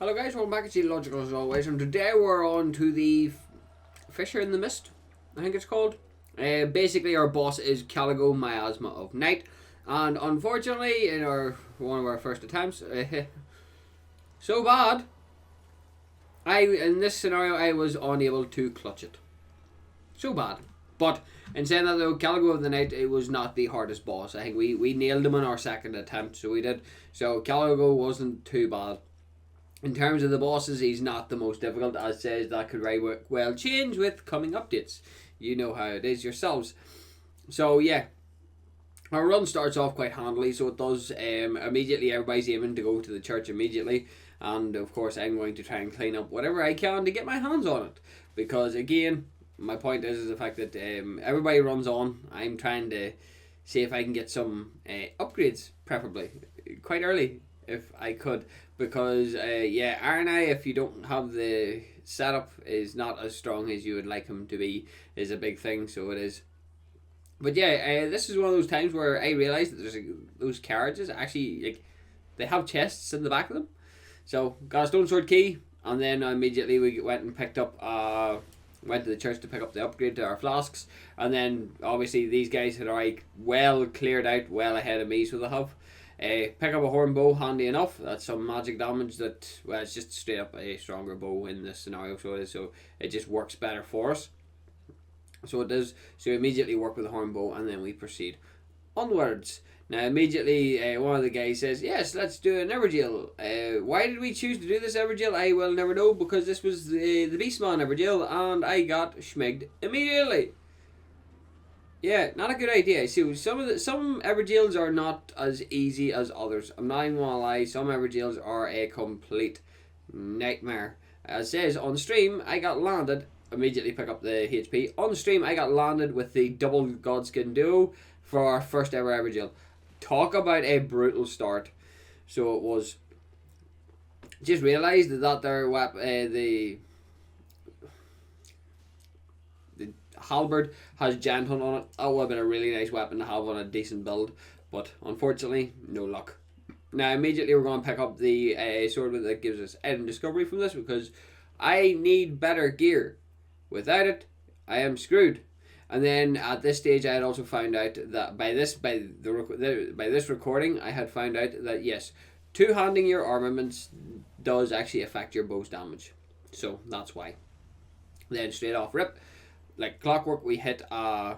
Hello guys, welcome back to Logical as always, and today we're on to the Fissure in the Mist, I think it's called. Basically our boss is Caligo, Miasma of Night, and unfortunately in one of our first attempts, so bad, in this scenario I was unable to clutch it. So bad. But in saying that though, Caligo of the Night, it was not the hardest boss. I think we nailed him on our second attempt, so we did. So Caligo wasn't too bad. In terms of the bosses, he's not the most difficult, as says that could very well change with coming updates. You know how it is yourselves. So yeah, our run starts off quite handily, so it does. Immediately everybody's aiming to go to the church immediately, and of course I'm going to try and clean up whatever I can to get my hands on it. Because again, my point is the fact that everybody runs on. I'm trying to see if I can get some upgrades, preferably quite early if I could, because RNI, if you don't have the setup, is not as strong as you would like him to be, is a big thing, so it is. But yeah, this is one of those times where I realised that there's those carriages actually, they have chests in the back of them. So got a stone sword key, and then immediately we went and picked up went to the church to pick up the upgrade to our flasks, and then obviously these guys had already well cleared out well ahead of me, so they have. Pick up a horn bow, handy enough. That's some magic damage that, well, it's just straight up a stronger bow in this scenario, so it is, so it just works better for us. So it does, so we immediately work with the horn bow, and then we proceed onwards. Now immediately one of the guys says, yes, let's do an Everjail. Why did we choose to do this Everjail? I will never know, because this was the Beastman Everjail, and I got schmigged immediately. Yeah, not a good idea. See, some Everjails are not as easy as others. I'm not even gonna lie, some Everjails are a complete nightmare. As it says on stream, I got landed. Immediately pick up the HP. On stream, I got landed with the double Godskin duo for our first ever Everjail. Talk about a brutal start. So it was. Just realised that their the halberd has giant hunt on it. That would have been a really nice weapon to have on a decent build, but unfortunately, no luck. Now immediately we're going to pick up the sword that gives us Elden discovery from this, because I need better gear. Without it, I am screwed. And then at this stage, I had also found out that by this recording, I had found out that yes, two-handing your armaments does actually affect your bow's damage. So that's why. Then straight off rip, like clockwork, we hit a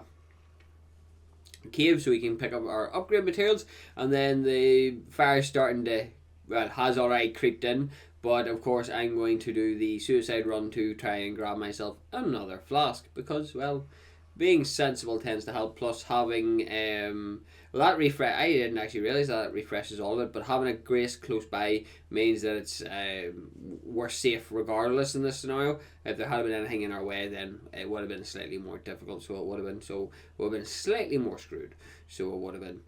cave so we can pick up our upgrade materials, and then the fire's starting to, well, has already creeped in, but of course I'm going to do the suicide run to try and grab myself another flask, because, well, being sensible tends to help, plus having that refresh, I didn't actually realise that it refreshes all of it, but having a grace close by means that it's we're safe regardless in this scenario. If there had been anything in our way, then it would have been slightly more difficult, so it would have been slightly more screwed, so it would have been.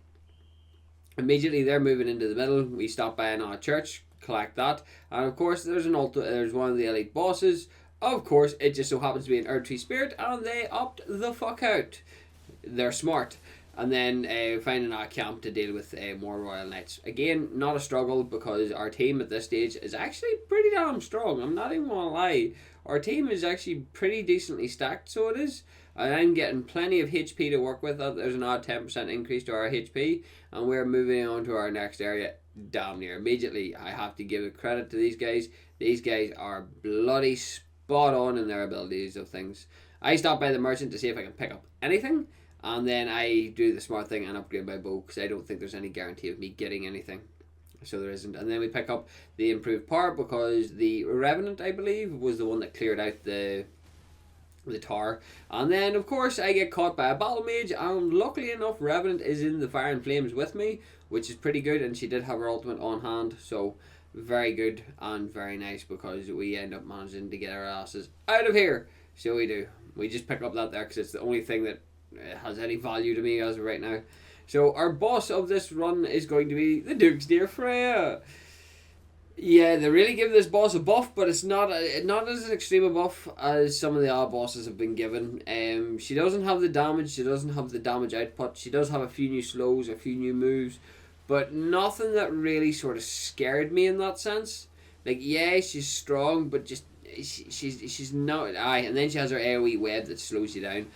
Immediately they're moving into the middle, we stop by another church, collect that, and of course there's one of the elite bosses. Of course, it just so happens to be an Erdtree Spirit, and they opt the fuck out. They're smart. And then finding a camp to deal with more Royal Knights. Again, not a struggle, because our team at this stage is actually pretty damn strong. I'm not even going to lie. Our team is actually pretty decently stacked, so it is. And I'm getting plenty of HP to work with. There's an odd 10% increase to our HP. And we're moving on to our next area damn near immediately. I have to give a credit to these guys. These guys are bloody spot on in their abilities of things. I stop by the merchant to see if I can pick up anything, and then I do the smart thing and upgrade my bow, because I don't think there's any guarantee of me getting anything, so there isn't. And then we pick up the improved power, because the Revenant, I believe, was the one that cleared out the tower. And then of course I get caught by a battle mage, and luckily enough Revenant is in the fire and flames with me, which is pretty good, and she did have her ultimate on hand, so very good and very nice, because we end up managing to get our asses out of here. So we do. We just pick up that there because it's the only thing that has any value to me as of right now. So our boss of this run is going to be the Duke's Dear Freya. Yeah, they really give this boss a buff, but it's not as extreme a buff as some of the other bosses have been given. She doesn't have the damage, she doesn't have the damage output, she does have a few new slows, a few new moves, but nothing that really sort of scared me in that sense. Like, yeah, she's strong, but just she's not. Aye, and then she has her AoE web that slows you down,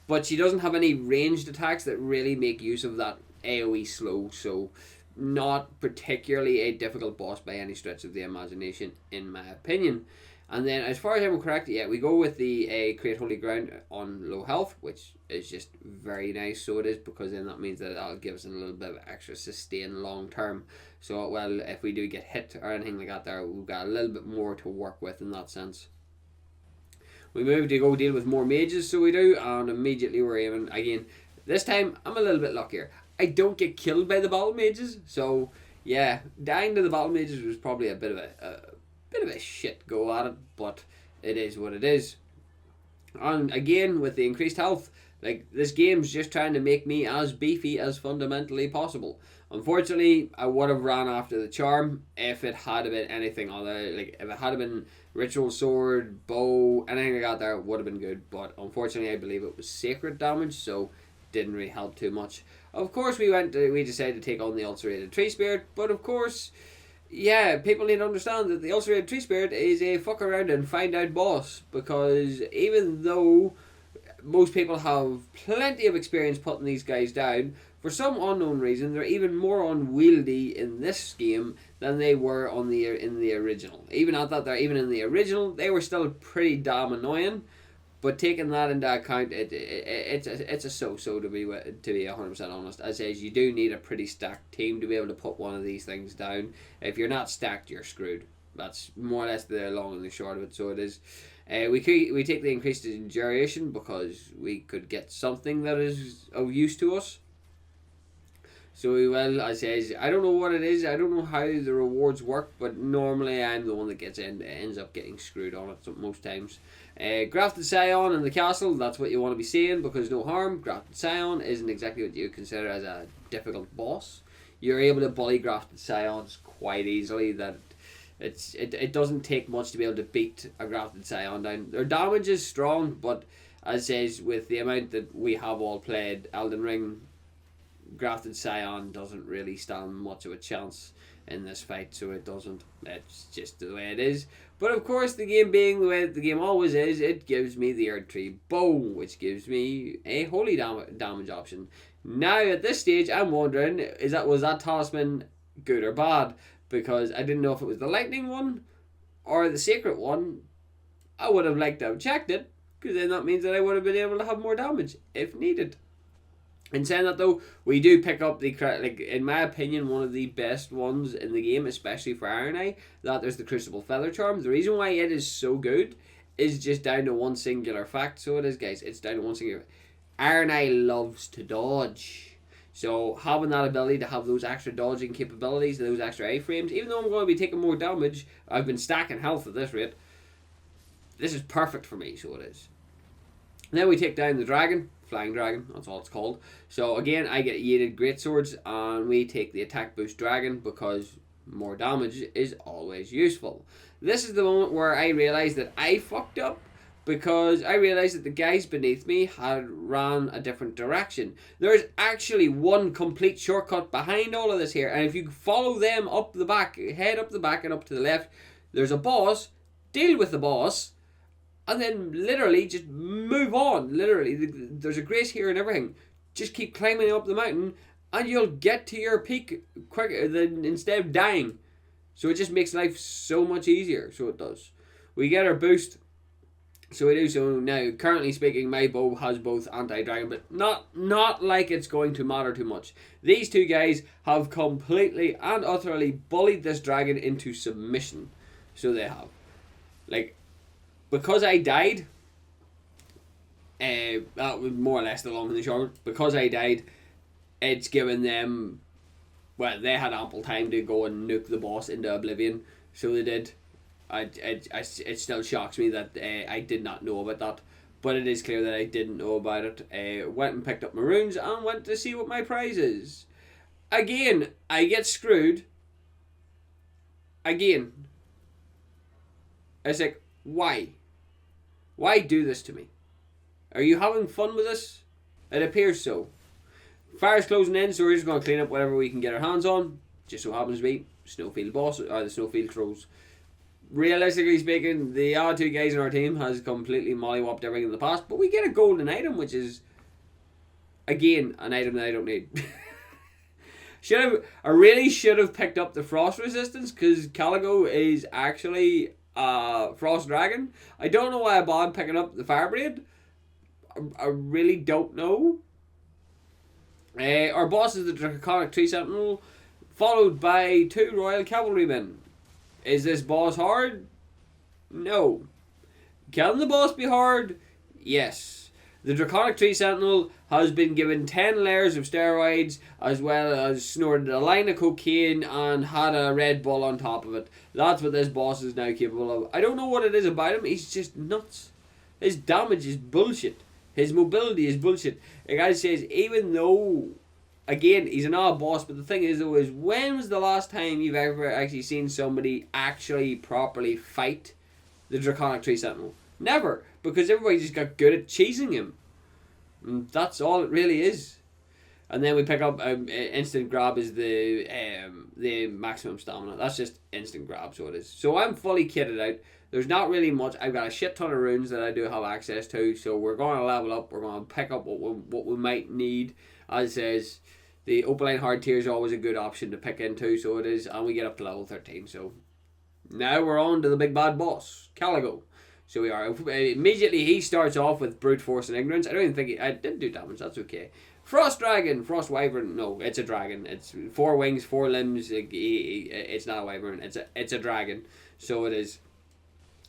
but she doesn't have any ranged attacks that really make use of that AoE slow. So, not particularly a difficult boss by any stretch of the imagination, in my opinion. And then, as far as I'm correct, yeah, we go with the Create Holy Ground on low health, which is just very nice. So it is, because then that means that that'll give us a little bit of extra sustain long term. So, well, if we do get hit or anything like that, there we've got a little bit more to work with in that sense. We move to go deal with more mages, so we do, and immediately we're aiming again. This time, I'm a little bit luckier. I don't get killed by the battle mages, so yeah, dying to the battle mages was probably a bit of a shit go at it, but it is what it is. And again, with the increased health, like, this game's just trying to make me as beefy as fundamentally possible. Unfortunately, I would have ran after the charm if it had been anything other. Like, if it had been ritual sword, bow, anything like that, there would have been good. But unfortunately, I believe it was sacred damage, so didn't really help too much. Of course, we decided to take on the ulcerated tree spirit, but of course, yeah, people need to understand that the ulcerated tree spirit is a fuck around and find out boss, because even though most people have plenty of experience putting these guys down, for some unknown reason, they're even more unwieldy in this game than they were in the original. Even in the original, they were still pretty damn annoying. But taking that into account, it's a so-so to be 100% honest. As says, you do need a pretty stacked team to be able to put one of these things down. If you're not stacked, you're screwed. That's more or less the long and the short of it. So it is. We take the increased duration because we could get something that is of use to us. So we will, as says, I don't know what it is. I don't know how the rewards work, but normally I'm the one that ends up getting screwed on it most times. Grafted Scion in the castle, that's what you want to be seeing, because no harm. Grafted Scion isn't exactly what you consider as a difficult boss. You're able to bully Grafted Scions quite easily. It doesn't take much to be able to beat a Grafted Scion down. Their damage is strong, but as says, with the amount that we have all played Elden Ring, Grafted Scion doesn't really stand much of a chance in this fight, so it doesn't. It's just the way it is. But of course, the game being the way that the game always is, it gives me the Erdtree Bow, which gives me a holy damage option. Now, at this stage, I'm wondering, was that talisman good or bad? Because I didn't know if it was the lightning one or the sacred one. I would have liked to have checked it, because then that means that I would have been able to have more damage if needed. In saying that though, we do pick up in my opinion, one of the best ones in the game, especially for Iron Eye, that there's the Crucible Feather Charm. The reason why it is so good is just down to one singular fact. So it is, guys, it's down to one singular fact. Iron Eye loves to dodge. So having that ability to have those extra dodging capabilities, those extra A-frames, even though I'm going to be taking more damage, I've been stacking health at this rate, this is perfect for me, so it is. Then we take down the dragon. Flying dragon, that's all it's called. So again, I get Yeated Greatswords, and we take the attack boost dragon because more damage is always useful. This is the moment where I realised that I fucked up, because I realised that the guys beneath me had ran a different direction. There's actually one complete shortcut behind all of this here, and if you follow them up the back, head up the back and up to the left, there's a boss, deal with the boss, and then literally just move on. Literally, there's a grace here and everything. Just keep climbing up the mountain, and you'll get to your peak quicker than instead of dying. So it just makes life so much easier. So it does. We get our boost. So we do. So now, currently speaking, my bow has both anti-dragon, but not like it's going to matter too much. These two guys have completely and utterly bullied this dragon into submission. So they have. Like, because I died, that was more or less the long and the short. Because I died, it's given them, well, they had ample time to go and nuke the boss into oblivion, so they did. It still shocks me that I did not know about that, but it is clear that I didn't know about it. Went and picked up my runes and went to see what my prize is. Again, I get screwed. Again. It's like, why? Why do this to me? Are you having fun with this? It appears so. Fire's closing in, so we're just going to clean up whatever we can get our hands on. Just so happens to be Snowfield boss, or the Snowfield Crows. realistically speaking, the other two guys in our team has completely mollywopped everything in the past, but we get a golden item, which is, again, an item that I don't need. I really should have picked up the frost resistance, because Caligo is actually a frost dragon. I don't know why I bothered picking up the fireblade. I really don't know. Our boss is the Draconic Tree Sentinel, followed by 2 Royal Cavalrymen. Is this boss hard? No. Can the boss be hard? Yes. The Draconic Tree Sentinel has been given 10 layers of steroids, as well as snorted a line of cocaine and had a Red Bull on top of it. That's what this boss is now capable of. I don't know what it is about him, he's just nuts. His damage is bullshit. His mobility is bullshit. The guy says, even though, again, he's an odd boss, but the thing is, though, is when was the last time you've ever actually seen somebody actually properly fight the Draconic Tree Sentinel? Never, because everybody just got good at cheesing him. And that's all it really is. And then we pick up instant grab is the maximum stamina. That's just instant grab, so it is. So I'm fully kitted out. There's not really much. I've got a shit ton of runes that I do have access to, so we're going to level up. We're going to pick up what we might need. As it says, the Opaline hard tier is always a good option to pick into, so it is, and we get up to level 13. So now we're on to the big bad boss, Caligo. So we are immediately. He starts off with brute force and ignorance. I don't even think I didn't do damage. That's okay. Frost dragon, frost wyvern. No, it's a dragon. It's 4 wings, 4 limbs. It's not a wyvern. It's a dragon. So it is.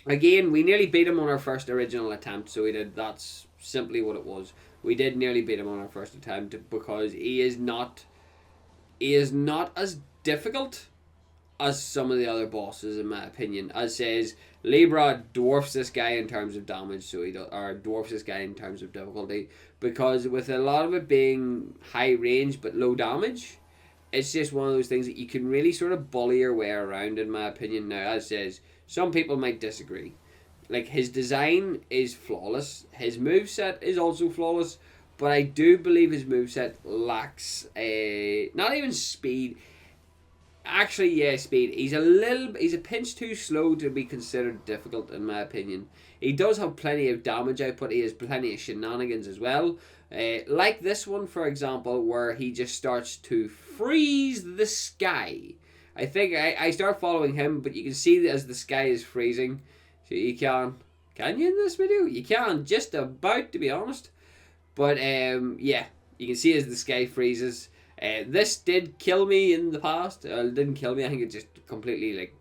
Again, we nearly beat him on our first original attempt. So we did. That's simply what it was. We did nearly beat him on our first attempt because he is not as difficult as some of the other bosses, in my opinion. As says, Libra dwarfs this guy in terms of damage, so he dwarfs this guy in terms of difficulty, because with a lot of it being high range but low damage, it's just one of those things that you can really sort of bully your way around, in my opinion. Now, as says, some people might disagree. Like, his design is flawless, his moveset is also flawless, but I do believe his moveset lacks not even speed. Actually, yeah, speed. He's a pinch too slow to be considered difficult, in my opinion. He does have plenty of damage output. He has plenty of shenanigans as well. Like this one, for example, where he just starts to freeze the sky. I think I start following him, but you can see that as the sky is freezing. So you can you in this video? You can, just about, to be honest. But yeah, you can see as the sky freezes. This did kill me in the past. It didn't kill me. I think it just completely,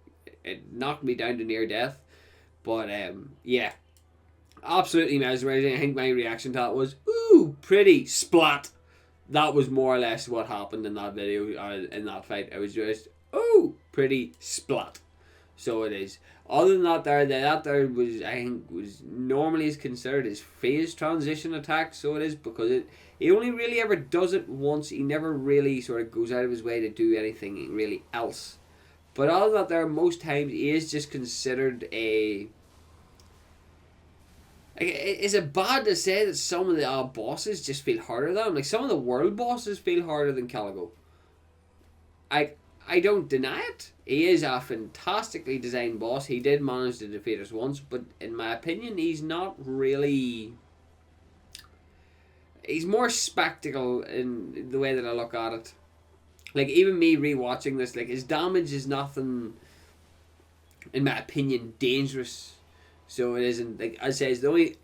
it knocked me down to near death. But yeah, absolutely mesmerizing. I think my reaction to that was, ooh, pretty, splat. That was more or less what happened in that video, in that fight. It was just, ooh, pretty, splat. So it is. Other than that, there was, I think, was normally is considered his phase transition attack. So it is, because he only really ever does it once. He never really sort of goes out of his way to do anything really else. But other than that, most times he is just considered a. Is it bad to say that some of the bosses just feel harder than him? Like, some of the world bosses feel harder than Caligo. I don't deny it. He is a fantastically designed boss. He did manage to defeat us once, but in my opinion, he's not really. He's more spectacle in the way that I look at it. Like, even me rewatching this, like, his damage is nothing, in my opinion, dangerous. So it isn't, like I say, it's the only.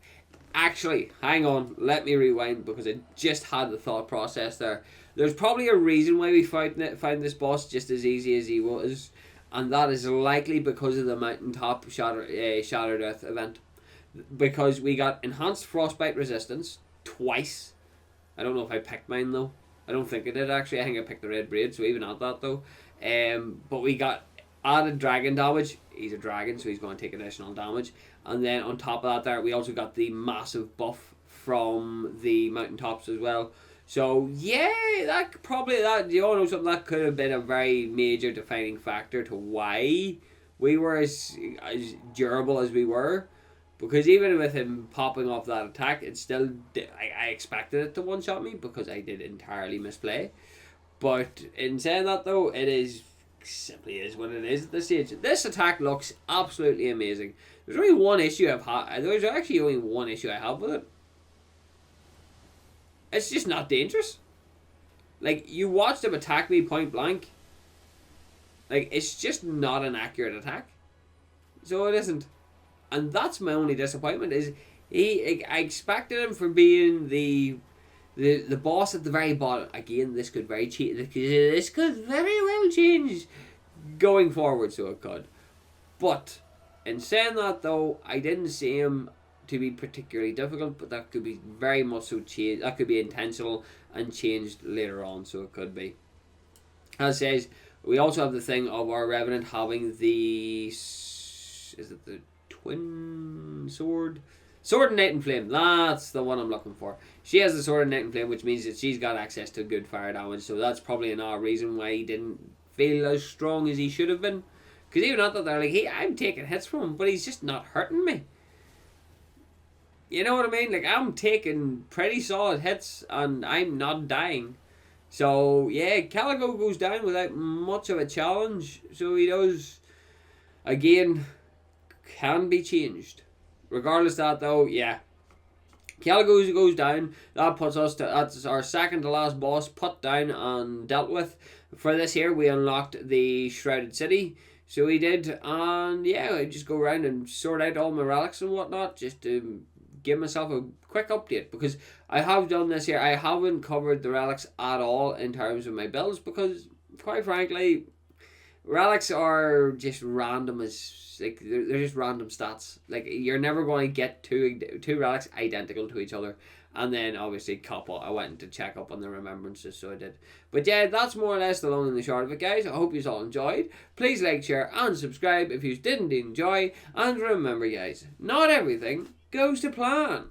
Actually, hang on, let me rewind, because I just had the thought process there. There's probably a reason why we found this boss just as easy as he was, and that is likely because of the mountaintop Shattered Earth event. Because we got enhanced frostbite resistance twice. I don't know if I picked mine though. I don't think I did actually. I think I picked the red braid, so even at that though. But we got added dragon damage. He's a dragon, so he's going to take additional damage. And then on top of that we also got the massive buff from the mountaintops as well. So yeah, you all know something that could have been a very major defining factor to why we were as durable as we were. Because even with him popping off that attack, it still I expected it to one-shot me because I did entirely misplay. But in saying that though, it is simply is what it is at this stage. This attack looks absolutely amazing. There's only one issue I've had. There's actually only one issue I have with it. It's just not dangerous. Like, you watch them attack me point blank. Like, it's just not an accurate attack. So it isn't. And that's my only disappointment is I expected him from being the boss at the very bottom. Again, this could very well change going forward, so it could. But in saying that, though, I didn't see him to be particularly difficult, but that could be very much so changed. That could be intentional and changed later on, so it could be. As it says, we also have the thing of our Revenant having the... Is it the twin sword? Sword and Night and Flame. That's the one I'm looking for. She has the Sword and Night and Flame, which means that she's got access to good fire damage, so that's probably another reason why he didn't feel as strong as he should have been. Because even not that they're like, hey, I'm taking hits from him, but he's just not hurting me. You know what I mean? Like, I'm taking pretty solid hits and I'm not dying. So, yeah, Caligo goes down without much of a challenge. So he does, again, can be changed. Regardless of that, though, yeah. Caligo goes down. That puts us to, that's our second to last boss put down and dealt with. For this here, we unlocked the Shrouded City. So we did, and yeah, I just go around and sort out all my relics and whatnot, just to give myself a quick update, because I have done this here. I haven't covered the relics at all in terms of my builds, because quite frankly, relics are just random as, like, they're just random stats. Like, you're never going to get two relics identical to each other. And then obviously couple, I went to check up on the remembrances, so I did. But yeah, that's more or less the long and the short of it, guys. I hope you all enjoyed. Please like, share and subscribe if you didn't enjoy. And remember, guys, not everything goes to plan.